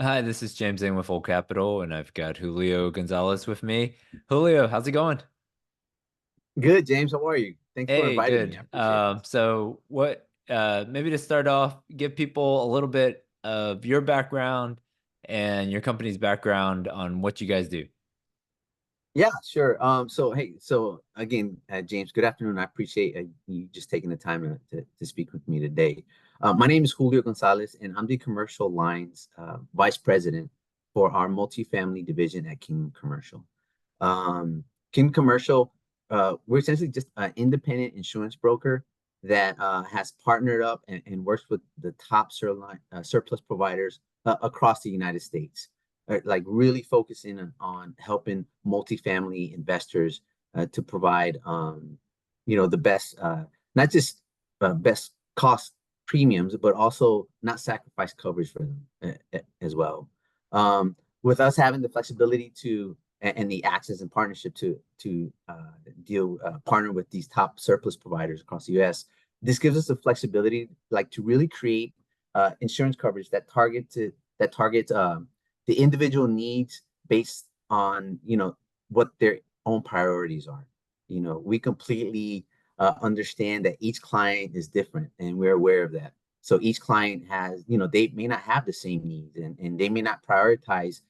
Hi, this is James in with Old Capital, and I've got Julio Gonzalez with me. Julio, how's it going? Good, James. How are you? Thanks for Hey, inviting me. I good. appreciate it. So what, maybe to start off, give people a little bit of your background and your company's background on what you guys do. Yeah, sure. So hey, so again, James, good afternoon. I appreciate you just taking the time to speak with me today. My name is Julio Gonzalez, and I'm the commercial lines vice president for our multifamily division at King Commercial. King Commercial, we're essentially just an independent insurance broker that has partnered up and works with the top surplus providers across the United States, like really focusing on helping multifamily investors to provide, the best, not just best cost premiums, but also not sacrifice coverage for them as well. With us having the flexibility to and the access and partnership to deal partner with these top surplus providers across the U.S. This gives us the flexibility, like to really create insurance coverage that targets the individual needs based on what their own priorities are. We completely understand that each client is different, and we're aware of that. So each client has, they may not have the same needs, and they may not prioritize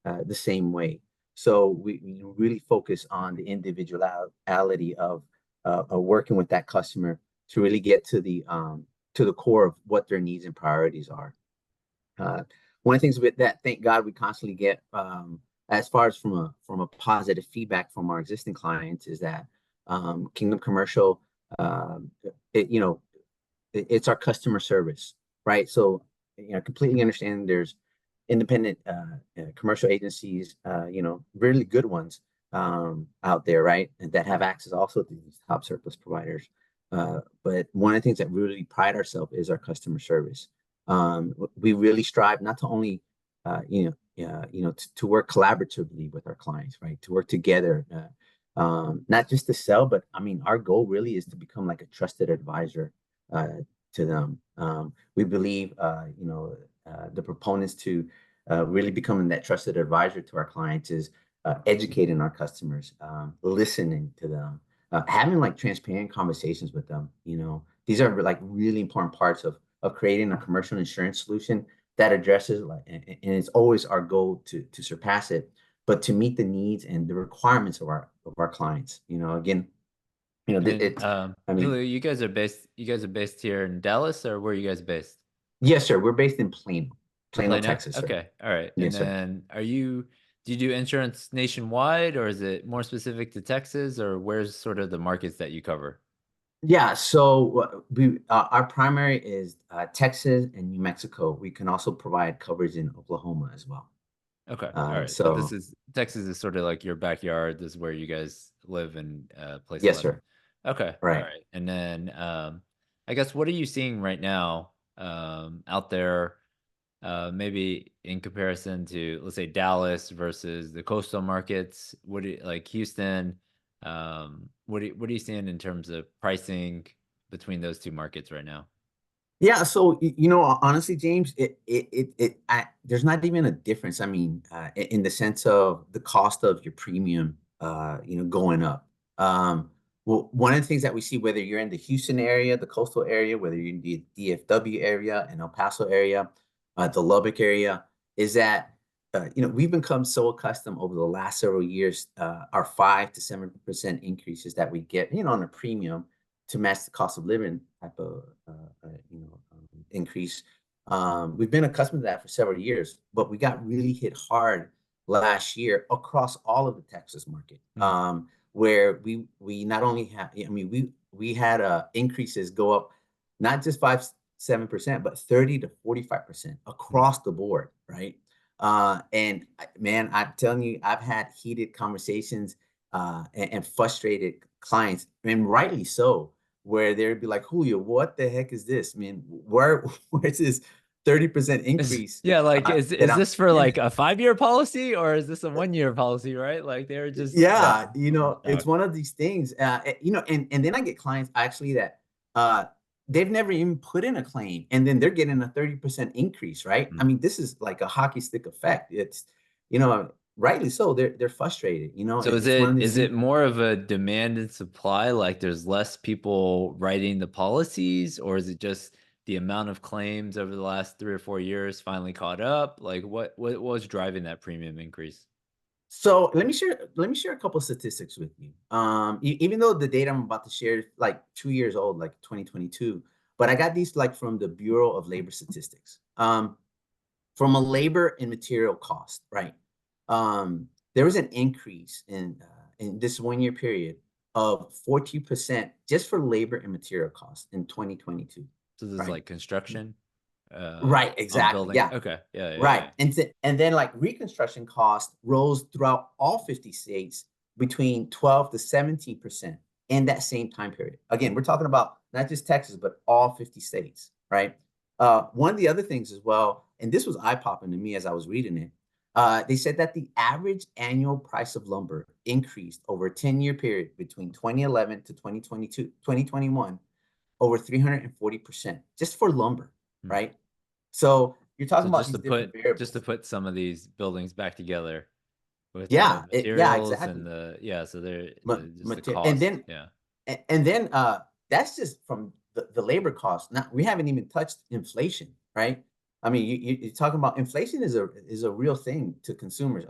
the same way. So we really focus on the individuality of working with that customer to really get to the core of what their needs and priorities are. Uh, One of the things with that, thank God, we constantly get as far as from a positive feedback from our existing clients is that Kingdom Commercial, um, it, you know, it's our customer service, right? So, completely understand there's independent commercial agencies, really good ones out there, right? And that have access also to these top surplus providers. But one of the things that we really pride ourselves is our customer service. We really strive not to only, to work collaboratively with our clients, right? To work together, not just to sell, but I mean, our goal really is to become like a trusted advisor to them. We believe, the proponents to really becoming that trusted advisor to our clients is educating our customers, listening to them, having like transparent conversations with them. These are like really important parts of creating a commercial insurance solution that addresses like, and it's always our goal to surpass it, but to meet the needs and the requirements of our clients. Again, And it's. I mean, Julio, you guys are based here in Dallas, or where are you guys based? yes, sir. We're based in In Plano, Plano? Texas, sir. Okay. All right. And Yes, sir. then do you do insurance nationwide, or is it more specific to Texas, or where's sort of the markets that you cover? Yeah, so we our primary is Texas and New Mexico. We can also provide coverage in Oklahoma as well. Okay. All Uh, right. So so Texas is sort of like your backyard. This is where you guys live and place a yes, lot of. sir. Okay. All Right. right. And then I guess what are you seeing right now out there, maybe in comparison to, let's say, Dallas versus the coastal markets? What do you, like Houston? What are you seeing in terms of pricing between those two markets right now? Yeah, so honestly, James, there's not even a difference. I mean, in the sense of the cost of your premium, going up. Well, one of the things that we see, whether you're in the Houston area, the coastal area, whether you're in the DFW area, and El Paso area, the Lubbock area, is that we've become so accustomed over the last several years, our 5 to 7% increases that we get, on a premium to match the cost of living type of increase. We've been accustomed to that for several years, but we got really hit hard last year across all of the Texas market, Hmm. where we not only have, I mean, we had increases go up not just 5 7%, but 30 to 45% Hmm. across the board, right? And man, I'm telling you, I've had heated conversations and frustrated clients, and rightly so, where they'd be like, Julio, what the heck is this? I mean, where's this 30% increase? Yeah, like That is I'm this for yeah, like a 5-year policy, or is this a 1-year policy, right? Like they're just, yeah. yeah, All it's right. one of these things. And then I get clients actually that they've never even put in a claim, and then they're getting a 30% increase, right? I Mm. mean, this is like a hockey stick effect. It's, rightly so. They're frustrated. So is It's one of it these is it things. more of a demand and supply, like there's less people writing the policies, or is it just the amount of claims over the last 3 or 4 years finally caught up? Like what was driving that premium increase? So let me share a couple statistics with you. Even though the data I'm about to share is like 2 years old, like 2022, but I got these like from the Bureau of Labor Statistics. From a labor and material cost, right? There was an increase in this 1 year period of 14% just for labor and material costs in 2022, So this is right? like construction Right, on exactly. building. Yeah. Okay. Yeah, yeah, Right. yeah. And then like reconstruction costs rose throughout all 50 states between 12 to 17% in that same time period. Again, we're talking about not just Texas, but all 50 states, right? One of the other things as well, and this was eye-popping to me as I was reading it, they said that the average annual price of lumber increased over a 10-year period between 2011 to 2022, 2021, over 340% just for lumber, Hmm. right? So you're talking So about these different just to variables. put some of these buildings back together with the Yeah, materials and exactly. the yeah, so they're just the And cost. then Yeah. that's just from the labor cost. Now we haven't even touched inflation, right? I mean, you're talking about inflation is a real thing to consumers.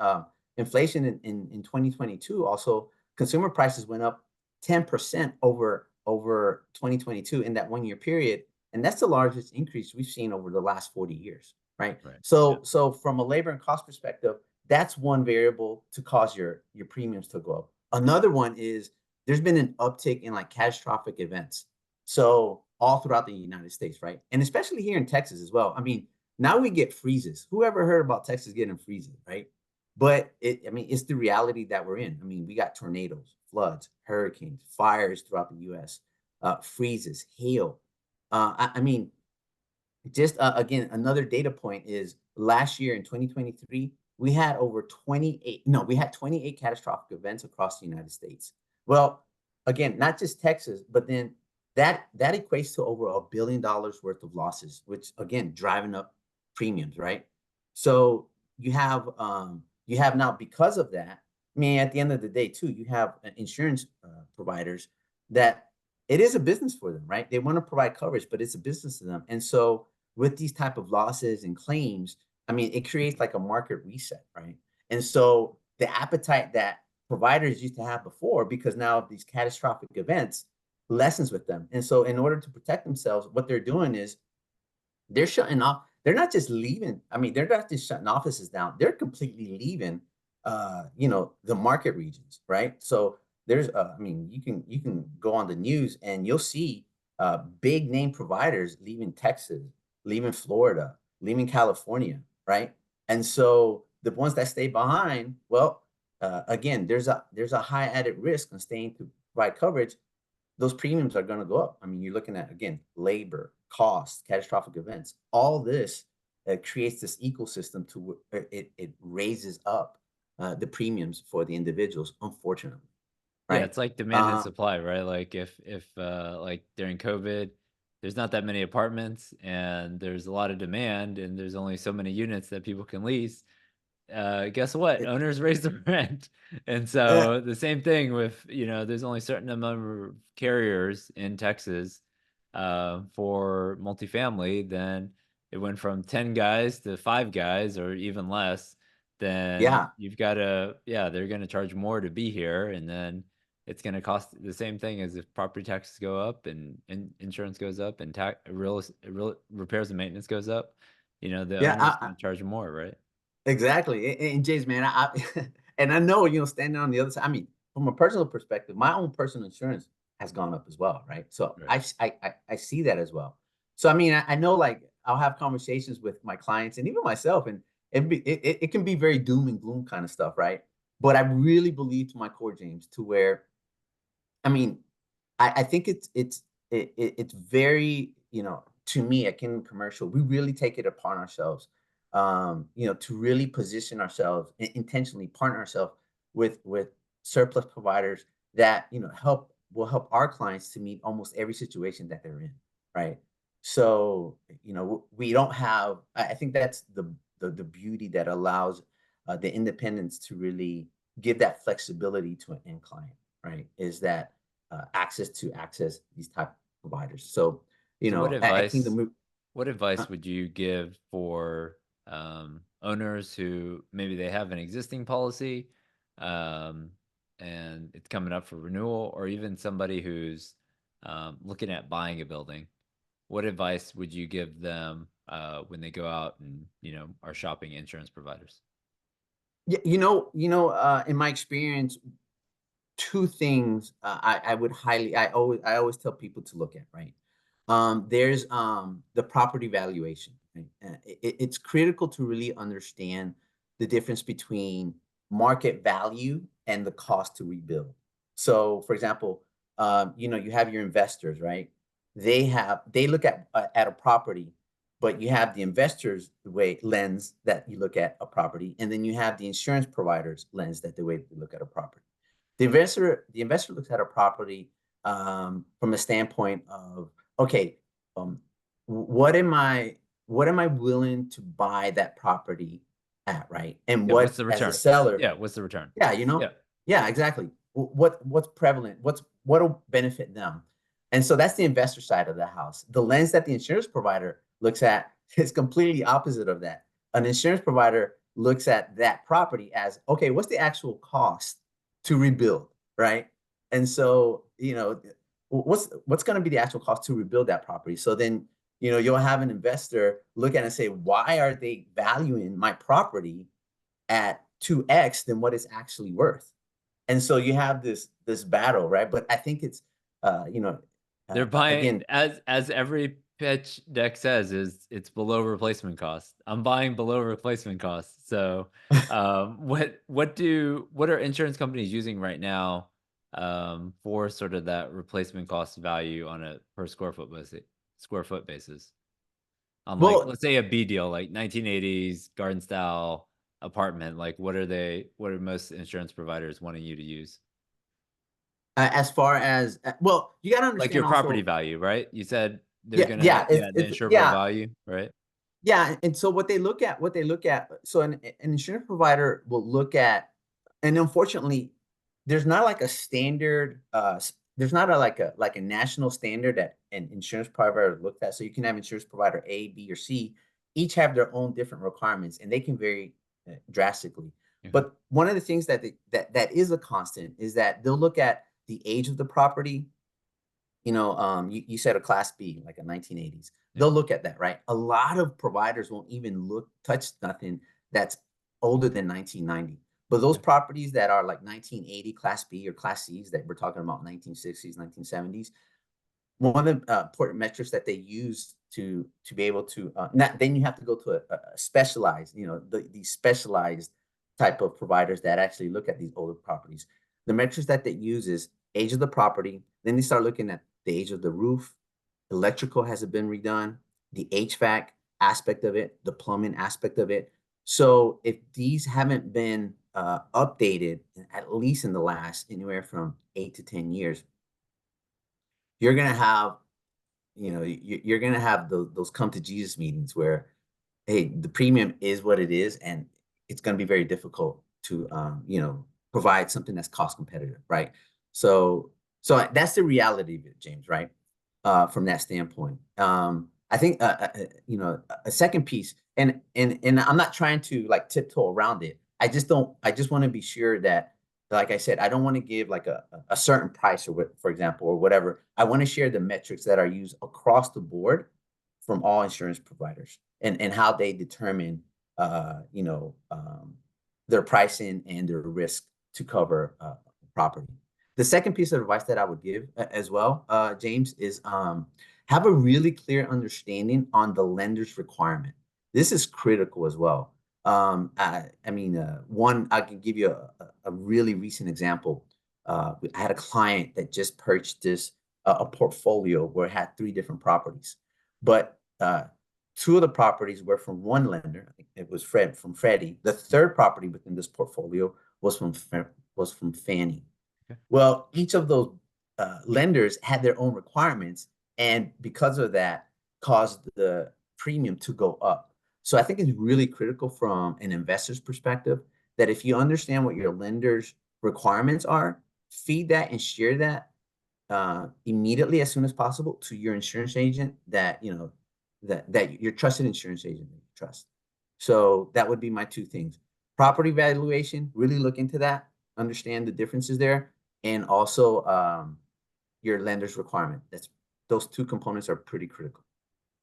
Inflation in 2022 also consumer prices went up 10% over 2022 in that 1 year period, and that's the largest increase we've seen over the last 40 years, right? Right. Yeah. So from a labor and cost perspective, that's one variable to cause your premiums to go up. Another one is there's been an uptick in like catastrophic events. So all throughout the United States, right? And especially here in Texas as well. I mean, now we get freezes. Who ever heard about Texas getting freezes, right? But I mean, it's the reality that we're in. I mean, we got tornadoes, floods, hurricanes, fires throughout the U.S., freezes, hail. I mean, just again, another data point is last year in 2023, we had over 28, no, we had 28 catastrophic events across the United States. Well, again, not just Texas, but then that equates to over $1 billion worth of losses, which again, driving up premiums, right? So you have now because of that. I mean, at the end of the day, too, you have insurance providers that it is a business for them, right? They want to provide coverage, but it's a business to them, and so with these type of losses and claims, I mean, it creates like a market reset, right? And so the appetite that providers used to have before, because now of these catastrophic events, lessens with them. And so in order to protect themselves, what they're doing is they're shutting off. They're not just leaving. I mean, they're not just shutting offices down. They're completely leaving, the market regions, right? So I mean, you can go on the news and you'll see big name providers leaving Texas, leaving Florida, leaving California, right? And so the ones that stay behind, well, again, there's a high added risk on staying to provide coverage. Those premiums are going to go up. I mean, you're looking at, again, labor, costs, catastrophic events. All this creates this ecosystem to it raises up the premiums for the individuals, unfortunately, Yeah, right? it's like demand and Uh, supply, right? Like if like during COVID, there's not that many apartments and there's a lot of demand and there's only so many units that people can lease. Guess what? it, Owners raise the rent. And uh, so the same thing with, there's only a certain number of carriers in Texas for multifamily, then it went from 10 guys to 5 guys or even less, then yeah, you've got to, yeah, they're going to charge more to be here. And then it's going to cost the same thing as if property taxes go up and insurance goes up and real repairs and maintenance goes up. The yeah. owner's going to charge more, right? Exactly. And James, man, and I know, standing on the other side. I mean, from a personal perspective, my own personal insurance has gone up as well, right? So Right. I see that as well. So I mean, I know like I'll have conversations with my clients and even myself, and it can be very doom and gloom kind of stuff, right? But I really believe to my core, James, to where I mean, I think it's very, to me, at Kingdom Commercial, we really take it upon ourselves, to really position ourselves intentionally, partner ourselves with surplus providers that will help our clients to meet almost every situation that they're in. right? So, we don't have, I think that's the beauty that allows the independents to really give that flexibility to an end client, right? Is that access these type of providers. So, So I think the move, what uh, advice would you give for owners who maybe they have an existing policy um, and it's coming up for renewal, or even somebody who's looking at buying a building? What advice would you give them when they go out and are shopping insurance providers? yeah, in my experience, two things I would I always tell people to look at, right? There's the property valuation. Right? It's critical to really understand the difference between market value and the cost to rebuild. So, for example, you have your investors, right? They look at a property, but you have the investors way lens that you look at a property, and then you have the insurance providers lens that the way they look at a property. The investor looks at a property from a standpoint of, okay, um, what am I what am I willing to buy that property at, right? And Yeah, what's what, the as a return? seller, Yeah, what's the return? yeah, Yeah. yeah, exactly. What's prevalent? What'll benefit them? And so that's the investor side of the house. The lens that the insurance provider looks at is completely opposite of that. An insurance provider looks at that property as, okay, what's the actual cost to rebuild, right? And so, what's going to be the actual cost to rebuild that property? So then, you'll have an investor look at it and say, why are they valuing my property at 2x than what it's actually worth? And so you have this battle, right? But I think it's you know They're buying again, as every pitch deck says is it's below replacement cost. I'm buying below replacement cost. So, what are insurance companies using right now for sort of that replacement cost value on a per square foot basis? On like well, let's say a B deal, like 1980s garden style apartment. Like what are most insurance providers wanting you to use? as far as well, you got to Like your understand property also, value, right? You said they're yeah, gonna yeah, yeah, the insurable yeah, value, right? yeah. And so what they look at, so an insurance provider will look at, and unfortunately, there's not like a standard, there's not like a national standard that an insurance provider looked at. So you can have insurance provider A, B, or C, each have their own different requirements, and they can vary drastically. Okay. But one of the things that is a constant is that they'll look at the age of the property. You said a class B, like a 1980s. Yeah. They'll look at that, right? A lot of providers won't even touch nothing that's older than 1990. But those Okay. properties that are like 1980 class B or class C's that we're talking about 1960s, 1970s, one of the important metrics that they use to be able to not, then you have to go to a specialized, these specialized type of providers that actually look at these older properties. The metrics that they use is age of the property. Then they start looking at the age of the roof, electrical has it been redone, the HVAC aspect of it, the plumbing aspect of it. So if these haven't been updated, at least in the last anywhere from 8 to 10 years, you're gonna have you're going to have those come to Jesus meetings where, hey, the premium is what it is, and it's going to be very difficult to, provide something that's cost competitive, right? So, so that's the reality of it, James, right? From that standpoint, I think, a second piece, and I'm not trying to like tiptoe around it. I just don't. I just want to be sure that, like I said, I don't want to give like a certain price or what, for example, or whatever. I want to share the metrics that are used across the board from all insurance providers, and how they determine, uh, you know, um, their pricing and their risk to cover property. The second piece of advice that I would give as well, James, is have a really clear understanding on the lender's requirement. This is critical as well. I mean, one, I can give you a really recent example. I had a client that just purchased a portfolio where it had three different properties, but two of the properties were from one lender. I think it was from Freddie. The third property within this portfolio was from Fannie. Okay. Well, each of those lenders had their own requirements, and because of that, caused the premium to go up. So I think it's really critical from an investor's perspective that if you understand what your lender's requirements are, feed that and share that immediately as soon as possible to your insurance agent that that your trusted insurance agent that you trust. So that would be my two things. Property valuation, really look into that, understand the differences there, and also your lender's requirement. That's those two components are pretty critical.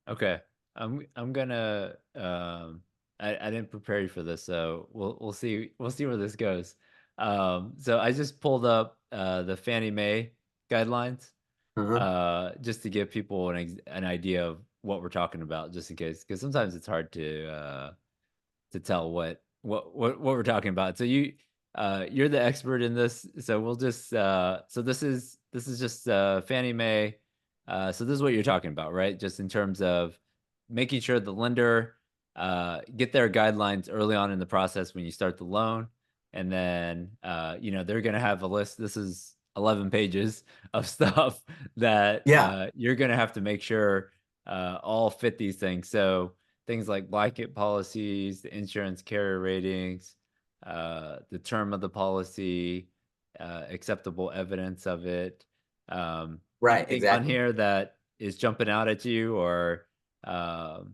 Okay. I'm gonna I didn't prepare you for this, so we'll see where this goes. So I just pulled up the Fannie Mae guidelines Uh-huh. just to give people an idea of what we're talking about, just in case, because sometimes it's hard to tell what we're talking about. So you're the expert in this, so we'll just so this is just Fannie Mae. So this is what you're talking about, right? Just in terms of making sure the lender get their guidelines early on in the process when you start the loan, and then they're gonna have a list. This is 11 pages of stuff that Yeah, you're gonna have to make sure all fit these things. So things like blanket policies, the insurance carrier ratings, the term of the policy, acceptable evidence of it. right, Anything on exactly. here that is jumping out at you, or um,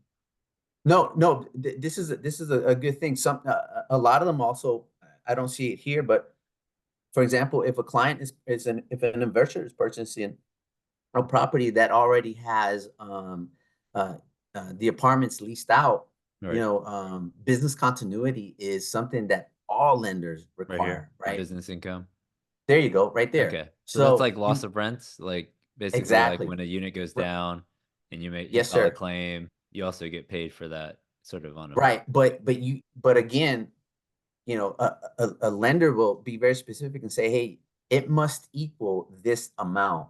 No, no, this is a good thing. Some a lot of them also I don't see it here, but for example, if a client is an if an investor is purchasing a property that already has uh, the apartments leased out, right, business continuity is something that all lenders right here, require, the right? business income? There you go, right there. Okay, so that's So like loss you of rents, like basically like exactly. when a unit goes R- down and you Yes, file a sir. claim, you also get paid for that sort of on a Right. But again, a lender will be very specific and say, hey, it must equal this amount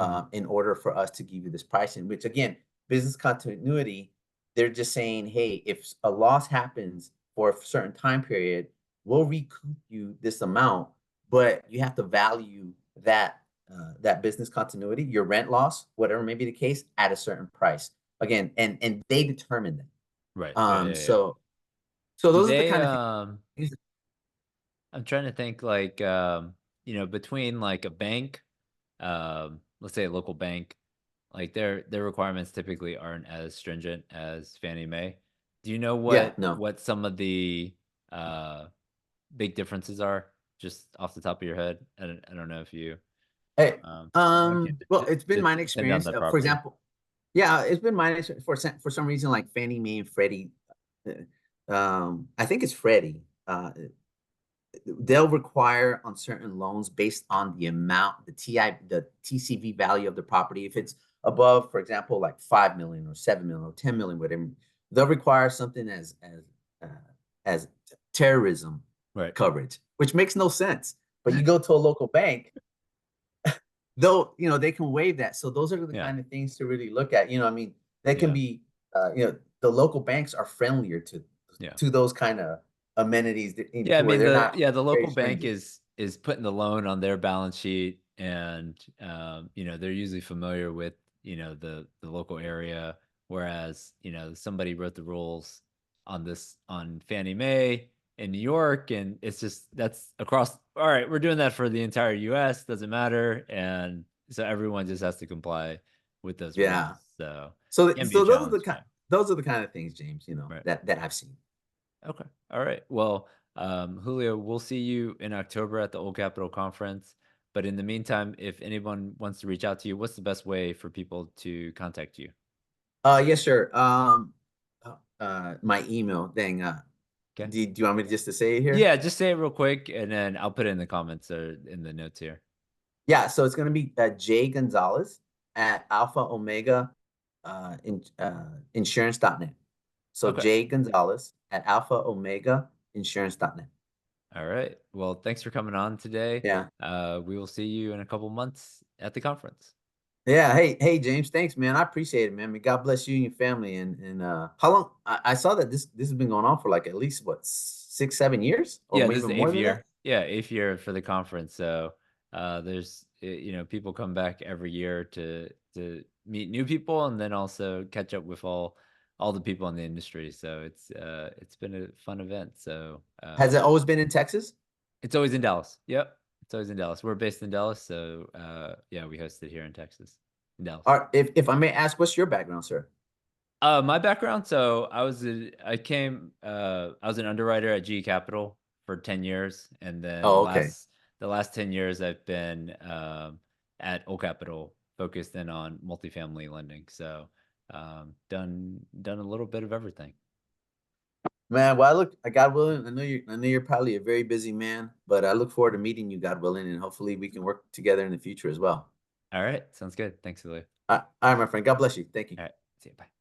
Mhm. in order for us to give you this pricing, which again, business continuity, they're just saying, hey, if a loss happens for a certain time period, we'll recoup you this amount, but you have to value that business continuity, your rent loss, whatever may be the case, at a certain price. Again, and they determine that. Right. Yeah, Um, yeah, yeah. so so Do those are the they kind of things. I'm trying to think like between like a bank, let's say a local bank, like their requirements typically aren't as stringent as Fannie Mae. Do you know Yeah, no. what some of the uh big differences are just off the top of your head? I don't know if you Hey, I know it can well, it's been my depend on experience. the For property. example, yeah, it's been my experience for some reason, like Fannie Mae and Freddie. I think it's Freddie. They'll require on certain loans based on the amount, the TCV value of the property. If it's above, for example, like 5 million or 7 million or 10 million, whatever, they'll require something uh, as terrorism Right. coverage, which makes no sense. But you go to a local bank, though, they can waive that. So those are the Yeah. kind of things to really look at. I mean, they can Yeah. be, the local banks are friendlier Yeah. to those kind of amenities, Yeah, I to where mean they're not the very local bank stringent. is putting the loan on their balance sheet, and they're usually familiar with, the local area, whereas, somebody wrote the rules on Fannie Mae in New York, and it's just that's across. All right, we're doing that for the entire US, doesn't matter, and so everyone just has to comply with those Yeah. rules. So, So it can be a so challenge, yeah. those are the kind of things, James, Right. that I've seen. Okay. All right. Well, Julio, we'll see you in October at the Old Capitol Conference. But in the meantime, if anyone wants to reach out to you, what's the best way for people to contact you? Yes, sir. My email. Dang. Okay. Do you want me just to say it here? Yeah, just say it real quick, and then I'll put it in the comments or in the notes here. Yeah. So it's gonna be J Gonzalez at Alpha Omega Insurance.net. So Okay. J Gonzalez at Alpha Omega Insurance.net. All right. Well, thanks for coming on today. Yeah. We will see you in a couple months at the conference. Yeah. Hey, James. Thanks, man. I appreciate it, man. May God bless you and your family. And how long? I saw that this has been going on for like at least what 6, 7 years, or Yeah, maybe this is even the more eighth than that. year. Yeah, eighth year for the conference. So there's people come back every year to meet new people and then also catch up with all the people in the industry. So it's been a fun event. So Has it always been in Texas? it's always in Dallas. Yep, it's always in Dallas. We're based in Dallas, so yeah, we hosted here in Texas, in Dallas. If I may ask, what's your background, sir? My background, so I was an underwriter at GE Capital for 10 years, and then Oh, okay. the last 10 years I've been at Old Capital, focused in on multifamily lending. So done a little bit of everything. Man, well, God willing, I know you're probably a very busy man, but I look forward to meeting you, God willing, and hopefully we can work together in the future as well. All right, sounds good. Thanks, Julio. All right, my friend. God bless you. Thank you. All right, see you. Bye.